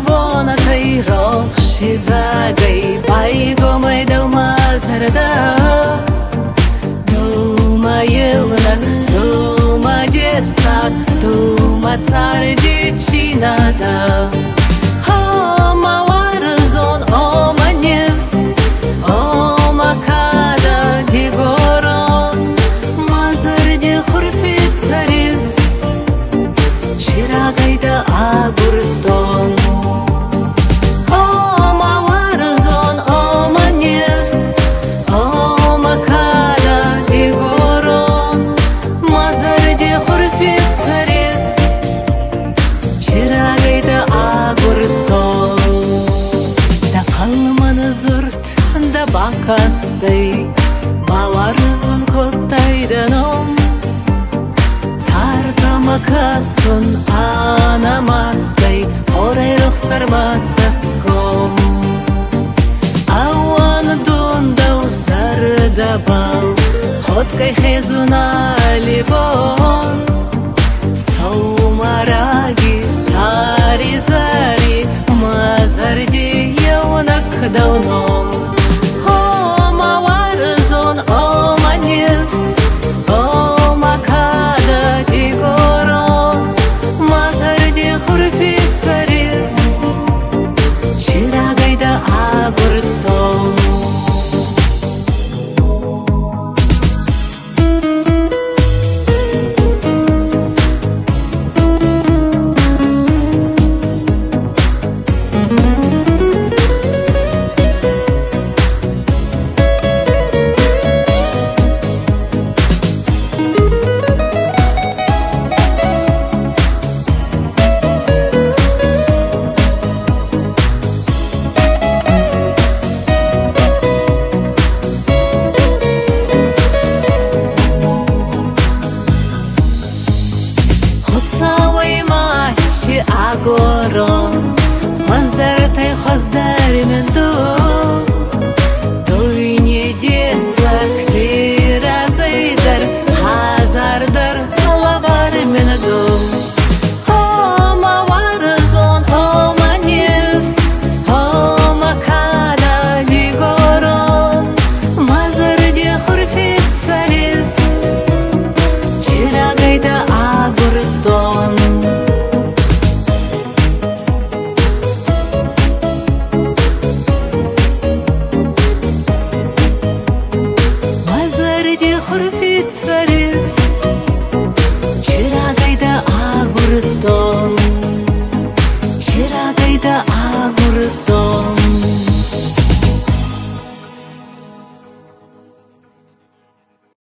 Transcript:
bona tai roxi zagai pai gomai dau mazarda duma yevna duma desak duma tsardi chinada hama warzon oma nevs oma kada digoron mazardi khurfit saris chiragayda agurdon oma warzon oma nevs oma kada digoron mazardi khurfit saris chiragayda agurdon da qalman zurt da bakasday bawarzun kottaydanom Makasun anamastai oray roxstar matsaskom awan dundau sardabal khotkay khezuna libon saumaragi tarizari mazardi yawnak dauno